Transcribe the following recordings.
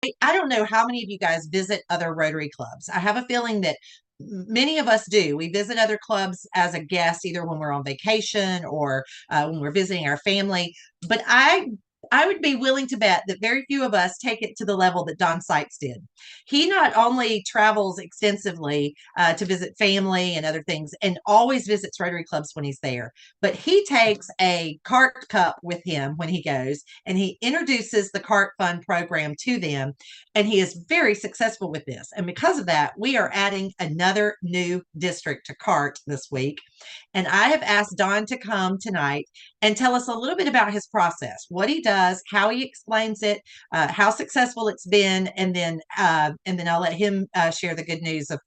I don't know how many of you guys visit other Rotary clubs. I have a feeling that many of us do. We visit other clubs as a guest, either when we're on vacation or when we're visiting our family. But I would be willing to bet that very few of us take it to the level that Don Sykes did. He not only travels extensively to visit family and other things, and always visits Rotary clubs when he's there, but he takes a cart cup with him when he goes, and he introduces the cart fund program to them, and he is very successful with this. And because of that, we are adding another new district to CART this week. And I have asked Don to come tonight and tell us a little bit about his process, what he does, how he explains it, how successful it's been, and then I'll let him share the good news of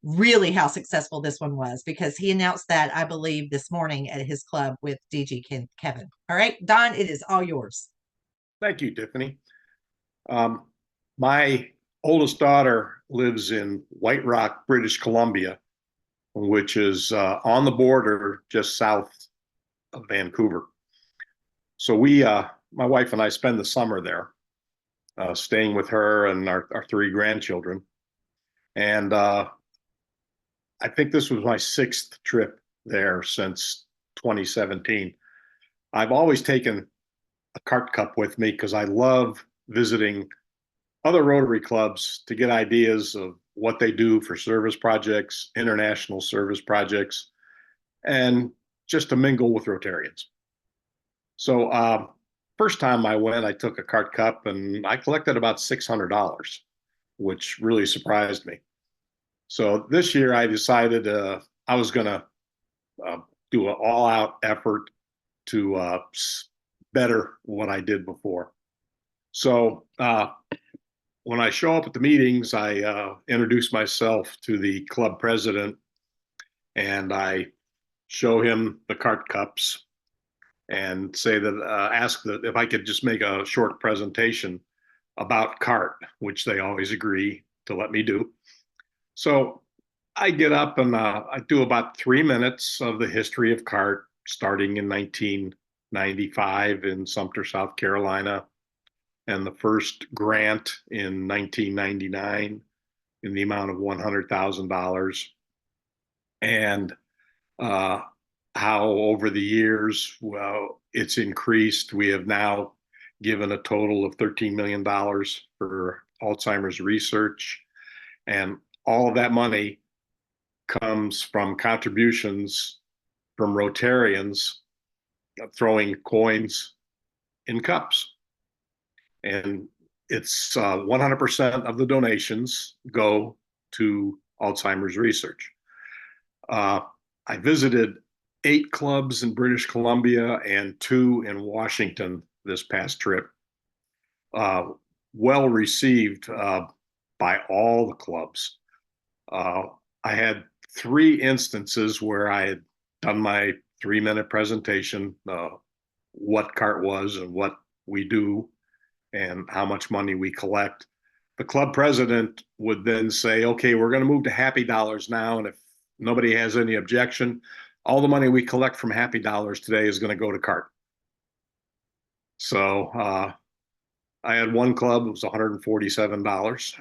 really how successful this one was, because he announced that, I believe, this morning at his club with DG Kevin. All right, Don, it is all yours. Thank you, Tiffany. My oldest daughter lives in White Rock, British Columbia, which is on the border just south of Vancouver. So my wife and I spend the summer there, staying with her and our three grandchildren. And I think this was my sixth trip there since 2017. I've always taken a cart cup with me because I love visiting other Rotary clubs to get ideas of what they do for service projects, international service projects, and just to mingle with Rotarians. So first time I went, I took a cart cup and I collected about $600, which really surprised me. So this year I decided I was going to do an all-out effort to better what I did before. So when I show up at the meetings, I introduce myself to the club president and I show him the cart cups and say that ask that if I could just make a short presentation about CART, which they always agree to let me do. So I get up and I do about 3 minutes of the history of CART, starting in 1995 in Sumter, South Carolina, and the first grant in 1999 in the amount of $100,000. And how over the years, well, it's increased. We have now given a total of $13 million for Alzheimer's research. And all of that money comes from contributions from Rotarians throwing coins in cups. And it's 100% of the donations go to Alzheimer's research. I visited 8 clubs in British Columbia and 2 in Washington this past trip. Well received by all the clubs. I had 3 instances where I had done my 3-minute presentation, what CART was and what we do and how much money we collect. The club president would then say, okay, we're going to move to Happy Dollars now. And if nobody has any objection, all the money we collect from Happy Dollars today is going to go to CART. So I had one club, it was $147.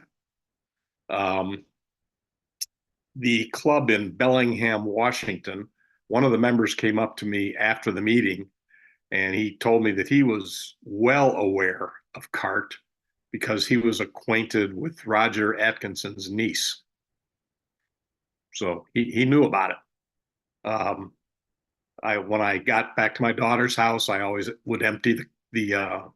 The club in Bellingham, Washington, one of the members came up to me after the meeting and he told me that he was well aware of CART because he was acquainted with Roger Atkinson's niece. So he knew about it. When I got back to my daughter's house, I always would empty the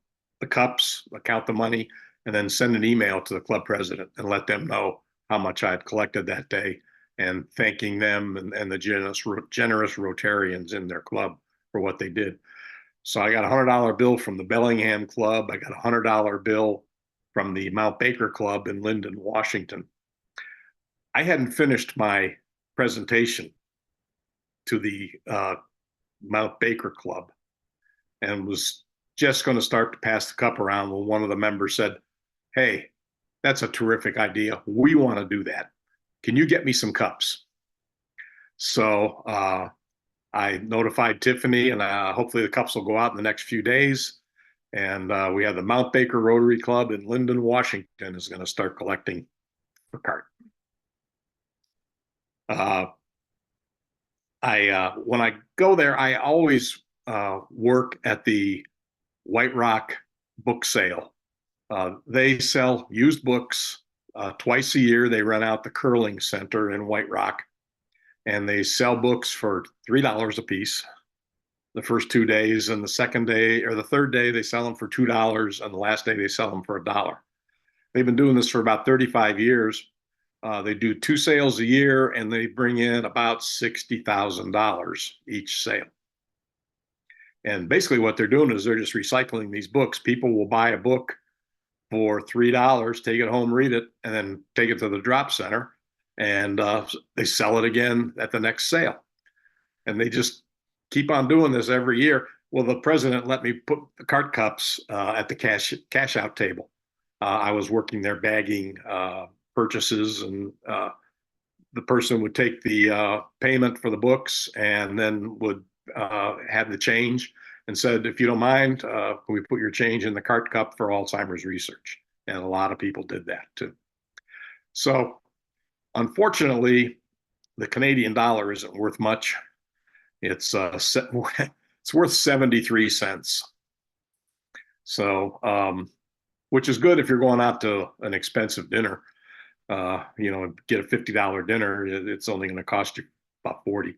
cups, count the money, and then send an email to the club president and let them know how much I had collected that day and thanking them and the generous Rotarians in their club for what they did. So I got a $100 bill from the Bellingham Club. I got a $100 bill from the Mount Baker Club in Linden, Washington. I hadn't finished my presentation to the Mount Baker Club and was just going to start to pass the cup around when one of the members said, hey, that's a terrific idea. We want to do that. Can you get me some cups? So I notified Tiffany, and hopefully the cups will go out in the next few days. And we have the Mount Baker Rotary Club in Linden, Washington is going to start collecting for CART. When I go there, I always work at the White Rock book sale. They sell used books twice a year. They rent out the Curling Center in White Rock, and they sell books for $3 a piece the first 2 days, and the second day or the third day they sell them for $2, and the last day they sell them for $1. They've been doing this for about 35 years. They do 2 sales a year, and they bring in about $60,000 each sale. And basically what they're doing is they're just recycling these books. People will buy a book for $3, take it home, read it, and then take it to the drop center, and they sell it again at the next sale. And they just keep on doing this every year. Well, the president let me put the CART cups at the cash out table. I was working there bagging purchases, and the person would take the payment for the books and then would have the change and said, if you don't mind, can we put your change in the CART cup for Alzheimer's research? And a lot of people did that too. So unfortunately, the Canadian dollar isn't worth much. It's worth 73 cents. So, which is good if you're going out to an expensive dinner. Get a $50 dinner, it's only going to cost you about 40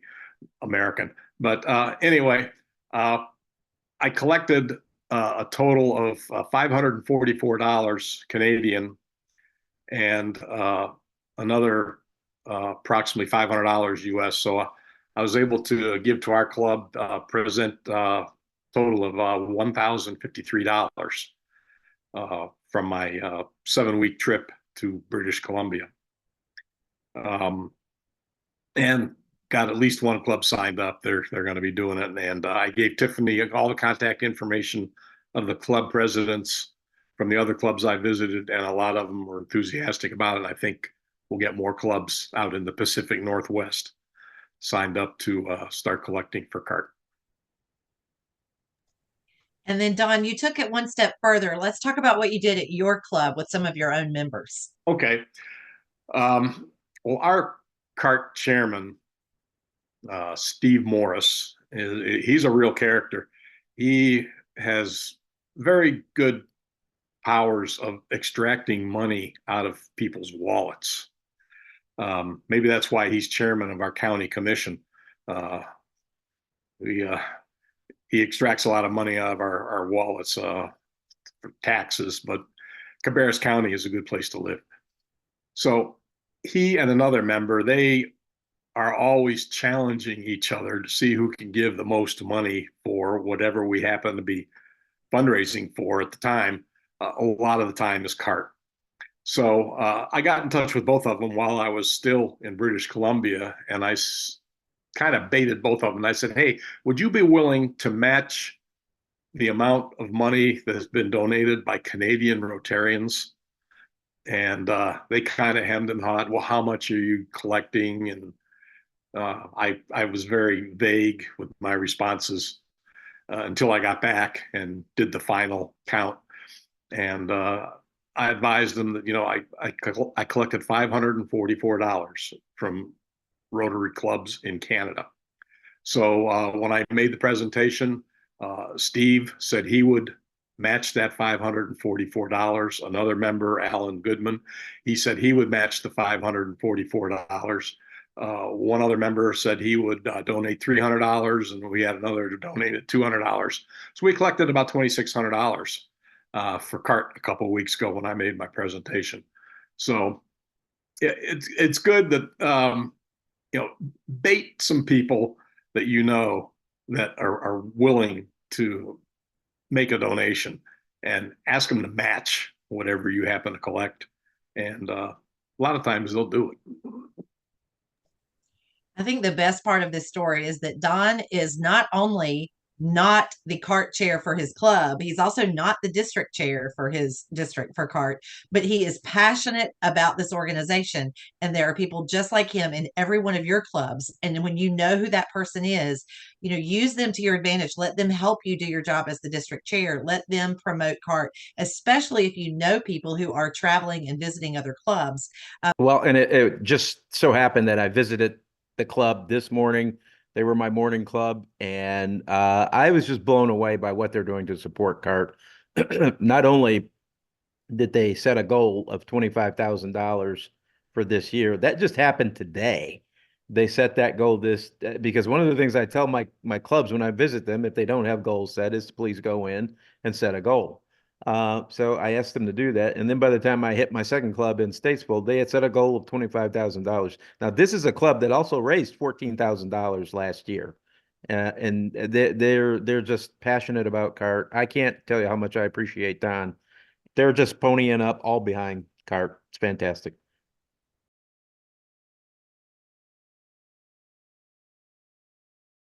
American. But anyway, I collected a total of $544 Canadian, and another approximately $500 US. So I was able to give to our club, present a total of $1,053 from my 7-week trip to British Columbia. And got at least one club signed up. They're going to be doing it. And I gave Tiffany all the contact information of the club presidents from the other clubs I visited, and a lot of them were enthusiastic about it. I think we'll get more clubs out in the Pacific Northwest signed up to start collecting for CART. And then, Don, you took it one step further. Let's talk about what you did at your club with some of your own members. Okay. Well, our CART chairman, Steve Morris, he's a real character. He has very good powers of extracting money out of people's wallets. Maybe that's why he's chairman of our county commission. He extracts a lot of money out of our wallets for taxes, but Cabarrus County is a good place to live. So he and another member, they are always challenging each other to see who can give the most money for whatever we happen to be fundraising for at the time. A lot of the time is CART. So I got in touch with both of them while I was still in British Columbia, and I kind of baited both of them. And I said, hey, would you be willing to match the amount of money that has been donated by Canadian Rotarians? And they kind of hemmed and hawed, well, how much are you collecting? And I was very vague with my responses until I got back and did the final count. And I advised them that, I collected $544 from Rotary clubs in Canada. So when I made the presentation, Steve said he would match that $544. Another member, Alan Goodman, he said he would match the $544. One other member said he would donate $300, and we had another who donated $200. So we collected about $2,600 for CART a couple of weeks ago when I made my presentation. So it's good that bait some people that that are willing to make a donation, and ask them to match whatever you happen to collect. And a lot of times they'll do it. I think the best part of this story is that Don is not only not the CART chair for his club. He's also not the district chair for his district for CART, but he is passionate about this organization. And there are people just like him in every one of your clubs. And when you know who that person is, use them to your advantage. Let them help you do your job as the district chair. Let them promote CART, especially if you know people who are traveling and visiting other clubs. Well, and it just so happened that I visited the club this morning. They were my morning club, and I was just blown away by what they're doing to support CART. Not only did they set a goal of $25,000 for this year, that just happened today. They set that goal this because one of the things I tell my clubs when I visit them, if they don't have goals set, is to please go in and set a goal. So I asked them to do that. And then by the time I hit my second club in Statesville, they had set a goal of $25,000. Now, this is a club that also raised $14,000 last year. And they're just passionate about CART. I can't tell you how much I appreciate Don. They're just ponying up all behind CART. It's fantastic.